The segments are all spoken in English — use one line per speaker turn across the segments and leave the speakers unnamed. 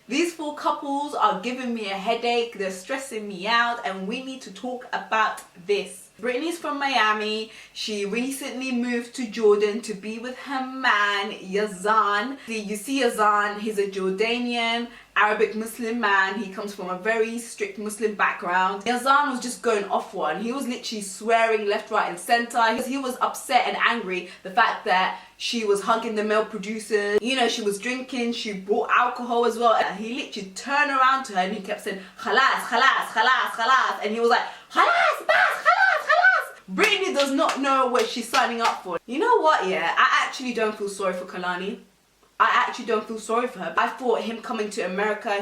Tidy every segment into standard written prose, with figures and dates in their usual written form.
These four couples are giving me a headache, they're stressing me out, and we need to talk about this. Brittany's from Miami. She recently moved to Jordan to be with her man, Yazan. You see Yazan, he's a Jordanian Arabic Muslim man. He comes from a very strict Muslim background. Yazan was just going off one. He was literally swearing left, right and center. He was upset and angry the fact that she was hugging the male producers. You know, she was drinking, she brought alcohol as well. And he literally turned around to her and he kept saying, khalas, khalas, khalas, khalas. And he was like, khalas, bas, khalas, khalas. Brittany does not know what she's signing up for. You know what, yeah? I actually don't feel sorry for Kalani. I actually don't feel sorry for her. I thought him coming to America,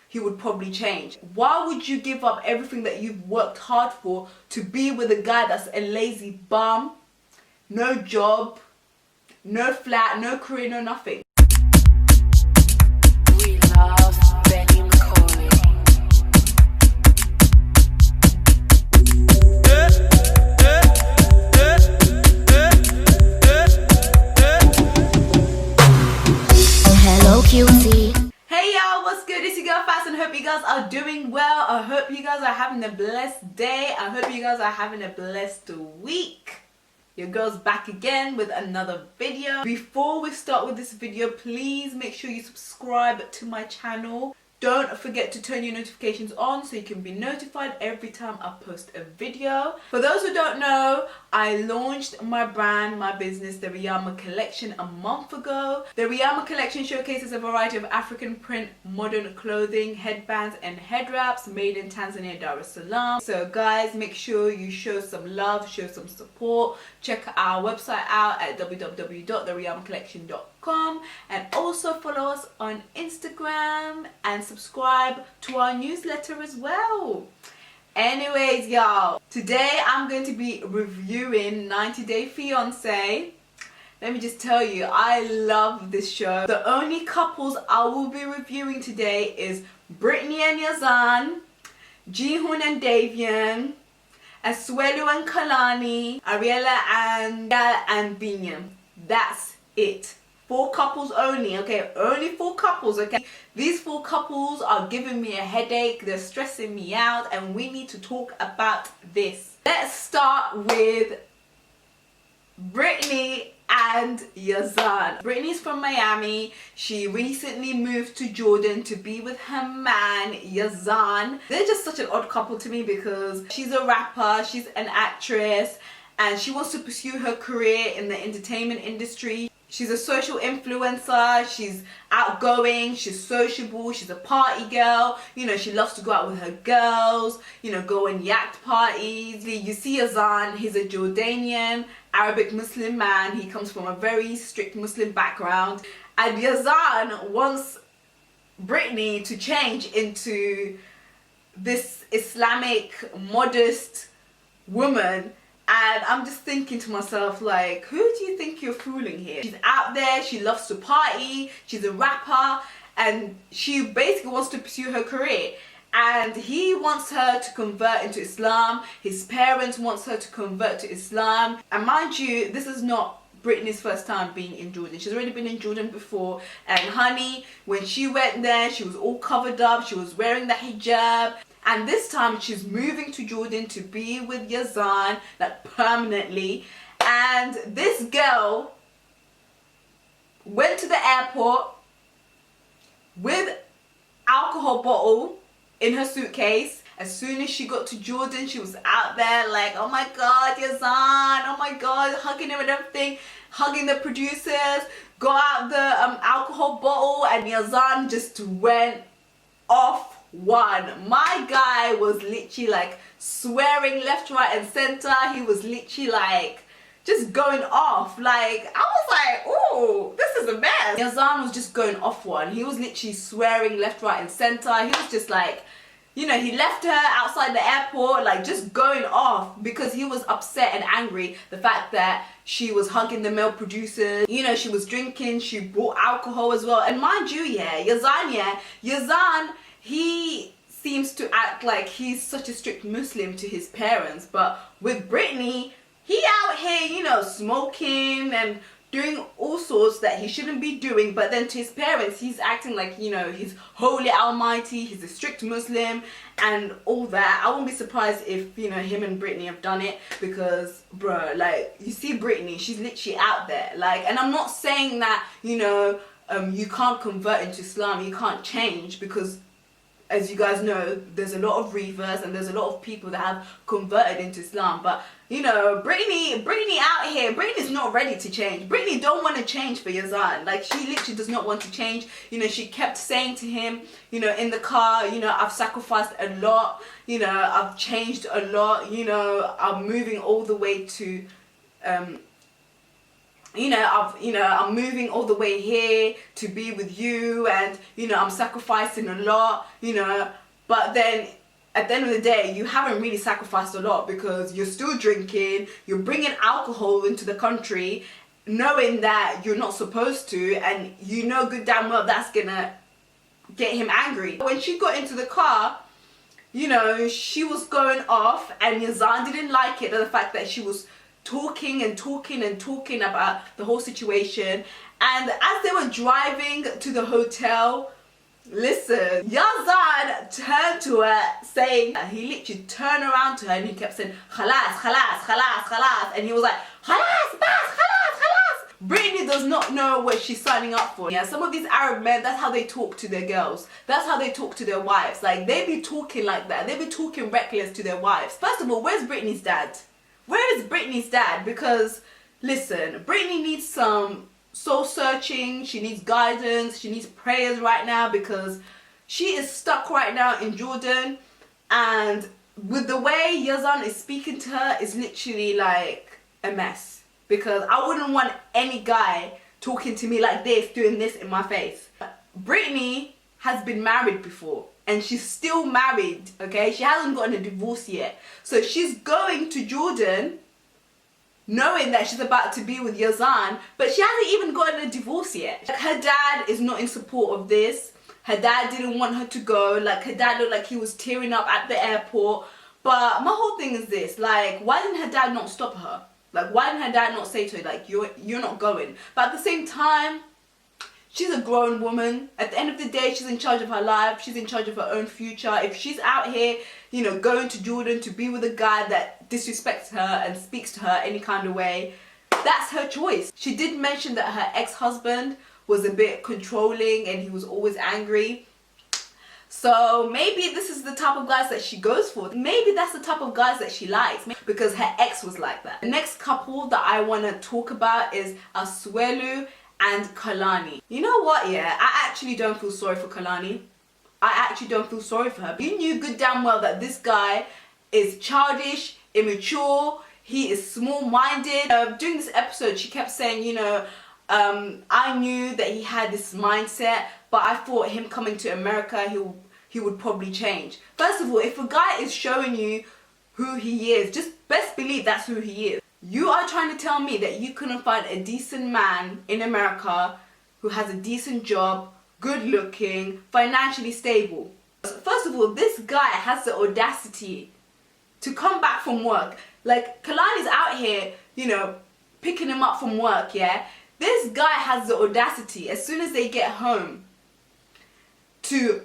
he would probably change. Why would you give up everything that you've worked hard for to be with a guy that's a lazy bum, no job, no flat, no career, no nothing?
We love Benny McCauley. Hello, QC.
Hey y'all, what's good? It's your girl Fast and I hope you guys are doing well. I hope you guys are having a blessed day. I hope you guys are having a blessed week. Your girl's back again with another video. Before we start with this video, please make sure you subscribe to my channel. Don't forget to turn your notifications on so you can be notified every time I post a video. For those who don't know, I launched my brand, my business, the Riyama Collection, a month ago. The Riyama Collection showcases a variety of African print modern clothing, headbands and head wraps made in Tanzania, Dar es Salaam. So guys, make sure you show some love, show some support. Check our website out at www.theriyamacollection.com and also follow us on Instagram and subscribe to our newsletter as well. Anyways, y'all, today I'm going to be reviewing 90 Day Fiancé. Let me just tell you, I love this show. The only couples I will be reviewing today is Britanny and Yazan, Jihoon and Davian, Aswelu and Kalani, Ariella and Binyam. That's it. 4 couples only, okay? Only 4 couples, okay? These 4 couples are giving me a headache, they're stressing me out, and we need to talk about this. Let's start with Britanny and Yazan. Brittany's from Miami. She recently moved to Jordan to be with her man, Yazan. They're just such an odd couple to me because she's a rapper, she's an actress, and she wants to pursue her career in the entertainment industry. She's a social influencer, she's outgoing, she's sociable, she's a party girl. You know, she loves to go out with her girls, you know, go and yacht parties. You see Yazan, he's a Jordanian Arabic Muslim man. He comes from a very strict Muslim background. And Yazan wants Brittany to change into this Islamic, modest woman. And I'm just thinking to myself, like, who do you think you're fooling here? She's out there, she loves to party, she's a rapper, and she basically wants to pursue her career. And he wants her to convert into Islam. His parents wants her to convert to Islam. And mind you, this is not Brittany's first time being in Jordan. She's already been in Jordan before. And honey, when she went there, she was all covered up, she was wearing the hijab. And this time she's moving to Jordan to be with Yazan, like permanently. And this girl went to the airport with alcohol bottle in her suitcase. As soon as she got to Jordan, she was out there like, oh my God, Yazan, oh my God, hugging him and everything, hugging the producers, got out the alcohol bottle, and Yazan just went off one. My guy was literally like swearing left, right and center. He was literally like just going off. Like, I was like, oh, this is a mess. Yazan was just going off one. He was literally swearing left, right and center. He was just like, you know, he left her outside the airport, like just going off because he was upset and angry the fact that she was hugging the male producers. You know, she was drinking, she brought alcohol as well. And mind you, Yazan, he seems to act like he's such a strict Muslim to his parents. But with Brittany, he out here, you know, smoking and doing all sorts that he shouldn't be doing, but then to his parents he's acting like, you know, he's holy almighty, he's a strict Muslim and all that. I won't be surprised if, you know, him and Brittany have done it, because bro, like, you see Brittany, she's literally out there, like, and I'm not saying that, you know, you can't convert into Islam, you can't change, because as you guys know, there's a lot of reverse and there's a lot of people that have converted into Islam. But, you know, Brittany out here, Brittany's not ready to change. Brittany don't want to change for Yazan. Like, she literally does not want to change. You know, she kept saying to him, you know, in the car, you know, I've sacrificed a lot, you know, I've changed a lot, you know, I'm moving all the way to, I'm moving all the way here to be with you, and, you know, I'm sacrificing a lot, you know, but then at the end of the day, you haven't really sacrificed a lot, because you're still drinking, you're bringing alcohol into the country, knowing that you're not supposed to, and you know good damn well that's gonna get him angry. When she got into the car, you know, she was going off, and Yazan didn't like it, the fact that she was talking about the whole situation. And as they were driving to the hotel, listen, Yazan turned to her saying, he literally turned around to her and he kept saying, khalas, khalas, khalas, khalas, and he was like, khalas, bas, khalas, khalas. Brittany does not know what she's signing up for. Yeah, some of these Arab men, that's how they talk to their girls, that's how they talk to their wives. Like, they be talking like that, they be talking reckless to their wives. First of all, where's Brittany's dad? Where is Brittany's dad? Because, listen, Brittany needs some soul searching, she needs guidance, she needs prayers right now, because she is stuck right now in Jordan, and with the way Yazan is speaking to her is literally like a mess. Because I wouldn't want any guy talking to me like this, doing this in my face. Brittany has been married before, and she's still married, okay? She hasn't gotten a divorce yet. So she's going to Jordan knowing that she's about to be with Yazan, but she hasn't even gotten a divorce yet. Like, her dad is not in support of this. Her dad didn't want her to go. Like, her dad looked like he was tearing up at the airport. But my whole thing is this, like, why didn't her dad not stop her? Like, why didn't her dad not say to her, like, you're not going? But at the same time, she's a grown woman. At the end of the day, she's in charge of her life. She's in charge of her own future. If she's out here, you know, going to Jordan to be with a guy that disrespects her and speaks to her any kind of way, that's her choice. She did mention that her ex-husband was a bit controlling and he was always angry. So maybe this is the type of guys that she goes for. Maybe that's the type of guys that she likes, because her ex was like that. The next couple that I want to talk about is Aswelu and Kalani. You know what, yeah, I actually don't feel sorry for Kalani. I actually don't feel sorry for her. You knew good damn well that this guy is childish, immature, he is small-minded. During this episode, she kept saying, you know, I knew that he had this mindset, but I thought him coming to America, he would probably change. First of all, if a guy is showing you who he is, just best believe that's who he is. You are trying to tell me that you couldn't find a decent man in America who has a decent job, good looking, financially stable. First of all, this guy has the audacity to come back from work. Like, Kalani's out here, you know, picking him up from work, yeah? This guy has the audacity, as soon as they get home, to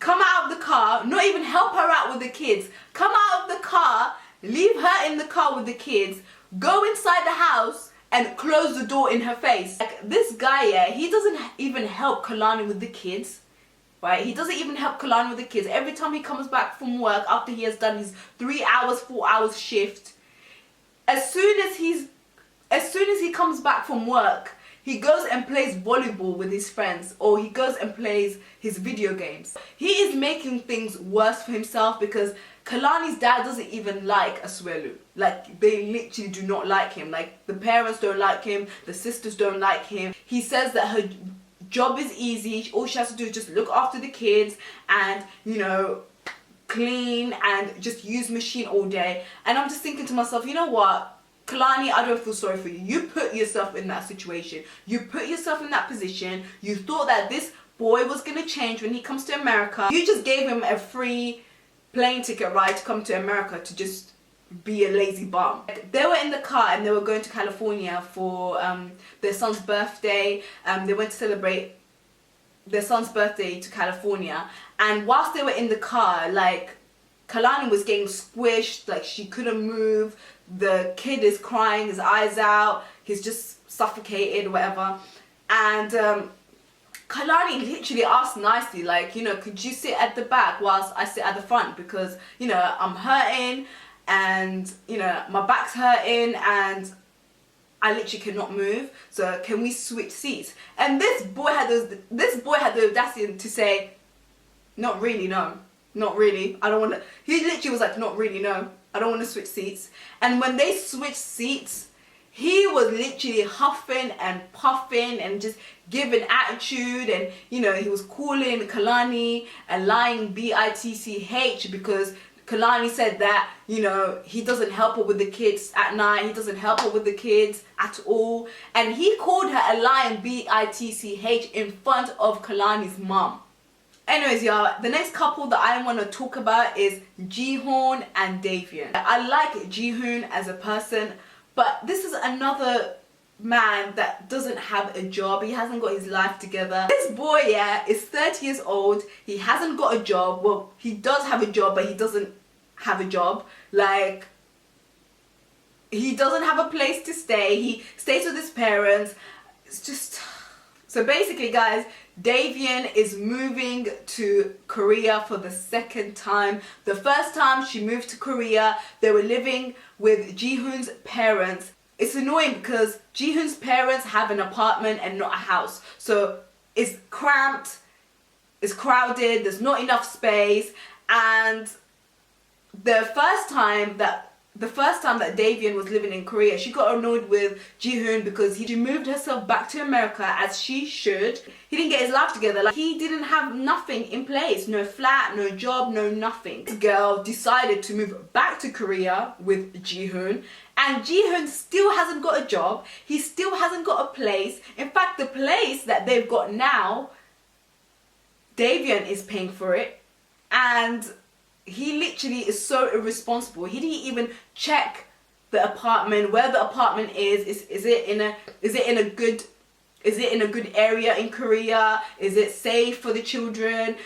come out of the car, not even help her out with the kids, come out of the car, leave her in the car with the kids, go inside the house and close the door in her face. Like, this guy, yeah, he doesn't even help Kalani with the kids, right? He doesn't even help Kalani with the kids. Every time he comes back from work, after he has done his 3 hours, 4 hours shift, as soon as he comes back from work, he goes and plays volleyball with his friends, or he goes and plays his video games. He is making things worse for himself, because Kalani's dad doesn't even like Aswelu. Like, they literally do not like him. Like, the parents don't like him, the sisters don't like him. He says that her job is easy, all she has to do is just look after the kids and, you know, clean and just use machine all day. And I'm just thinking to myself, you know what? Kalani, I don't feel sorry for you. You put yourself in that situation. You put yourself in that position. You thought that this boy was going to change when he comes to America. You just gave him a free plane ticket ride to come to America to just be a lazy bum. They were in the car and they were going to California for their son's birthday. They went to celebrate their son's birthday to California, and whilst they were in the car, like, Kalani was getting squished, like she couldn't move. The kid is crying his eyes out, he's just suffocated, whatever. And Kalani literally asked nicely, like, you know, could you sit at the back whilst I sit at the front, because, you know, I'm hurting and, you know, my back's hurting and I literally cannot move, so can we switch seats? And this boy had the audacity to say, not really, no, not really, I don't want to. He literally was like, not really, no, I don't want to switch seats. And when they switched seats, he was literally huffing and puffing and just giving attitude, and, you know, he was calling Kalani a lying bitch because Kalani said that, you know, he doesn't help her with the kids at night, he doesn't help her with the kids at all, and he called her a lying bitch in front of Kalani's mum. Anyways, y'all, the next couple that I want to talk about is Jihoon and Davian. I like Jihoon as a person, but this is another man that doesn't have a job. He hasn't got his life together. This boy, yeah, is 30 years old. He hasn't got a job. Well, he does have a job, but he doesn't have a job. Like, he doesn't have a place to stay. He stays with his parents. It's just... So basically, guys, Davian is moving to Korea for the second time. The first time she moved to Korea, they were living with Jihoon's parents. It's annoying because Jihoon's parents have an apartment and not a house. So it's cramped, it's crowded, there's not enough space. And the first time that Davian was living in Korea, she got annoyed with Jihoon because she moved herself back to America as she should. He didn't get his life together. Like, he didn't have nothing in place. No flat, no job, no nothing. This girl decided to move back to Korea with Jihoon, and Jihoon still hasn't got a job. He still hasn't got a place. In fact, the place that they've got now, Davian is paying for it, and he literally is so irresponsible. He didn't even check the apartment, where the apartment is. Is it in a good area in Korea? Is it safe for the children?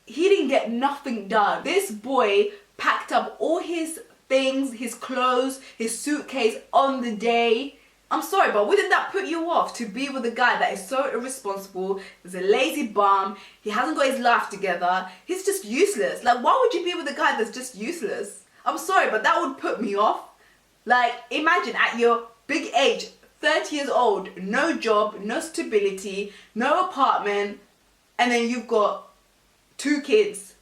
He didn't get nothing done. This boy packed up all his things, his clothes, his suitcase on the day. I'm sorry, but wouldn't that put you off to be with a guy that is so irresponsible, is a lazy bum, he hasn't got his life together, he's just useless? Like, why would you be with a guy that's just useless? I'm sorry, but that would put me off. Like, imagine at your big age, 30 years old, no job, no stability, no apartment, and then you've got 2 kids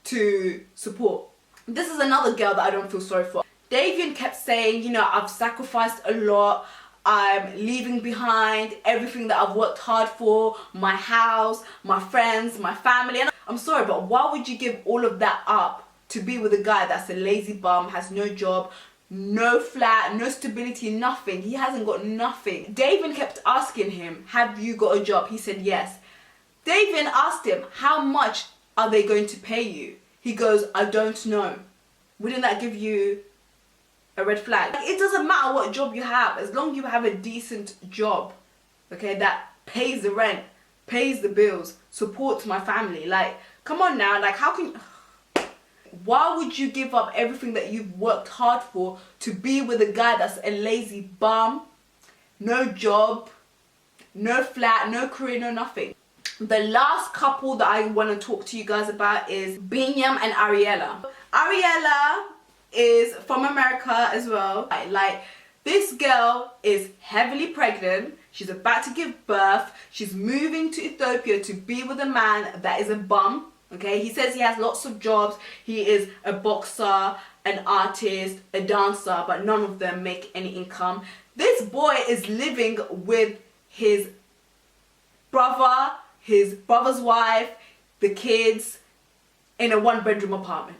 to support. This is another girl that I don't feel sorry for. Davian kept saying, you know, I've sacrificed a lot, I'm leaving behind everything that I've worked hard for, my house, my friends, my family. And I'm sorry, but why would you give all of that up to be with a guy that's a lazy bum, has no job, no flat, no stability, nothing? He hasn't got nothing. Davian kept asking him, have you got a job? He said yes. Davian asked him, how much are they going to pay you? He goes, I don't know. Wouldn't that give you a red flag? Like, it doesn't matter what job you have, as long as you have a decent job, okay, that pays the rent, pays the bills, supports my family. Like, come on now, like, how can... Why would you give up everything that you've worked hard for to be with a guy that's a lazy bum, no job, no flat, no career, no nothing? The last couple that I want to talk to you guys about is Binyam and Ariella. Ariella is from America as well. Like, this girl is heavily pregnant. She's about to give birth. She's moving to Ethiopia to be with a man that is a bum. Okay, he says he has lots of jobs. He is a boxer, an artist, a dancer, but none of them make any income. This boy is living with his brother, his brother's wife, the kids, in a 1-bedroom apartment,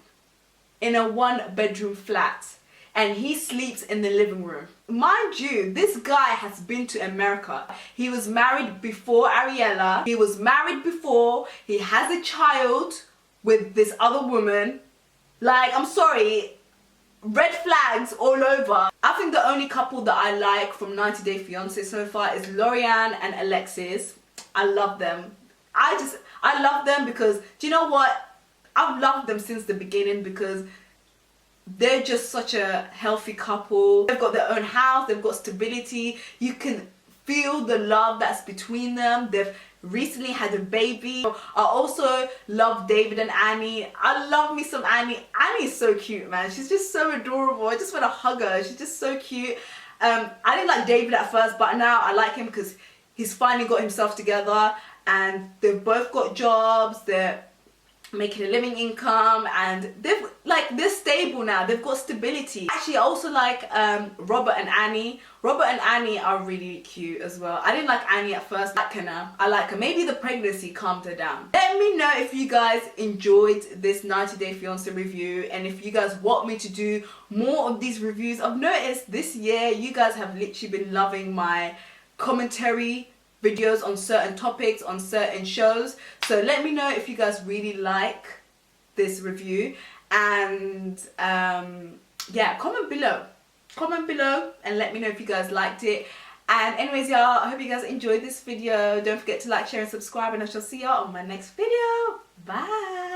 in a 1-bedroom flat, and he sleeps in the living room. Mind you, this guy has been to America. He was married before Ariella. He was married before. He has a child with this other woman. Like, I'm sorry, red flags all over. I think the only couple that I like from 90 Day Fiancé so far is Lorianne and Alexis. I love them. I love them because, do you know what? I've loved them since the beginning because they're just such a healthy couple. They've got their own house, they've got stability. You can feel the love that's between them. They've recently had a baby. I also love David and Annie. I love me some Annie. Annie's so cute, man. She's just so adorable. I just want to hug her. She's just so cute. I didn't like David at first, but now I like him because he's finally got himself together and they've both got jobs. They're making a living income and they're stable now. They've got stability. Actually, I also like Robert and Annie. Robert and Annie are really cute as well. I didn't like Annie at first. I like her now. I like her. Maybe the pregnancy calmed her down. Let me know if you guys enjoyed this 90 Day Fiancé review and if you guys want me to do more of these reviews. I've noticed this year you guys have literally been loving my commentary videos on certain topics, on certain shows. So let me know if you guys really like this review. And yeah, comment below and let me know if you guys liked it. And anyways, y'all, I hope you guys enjoyed this video. Don't forget to like, share and subscribe, and I shall see y'all on my next video. Bye.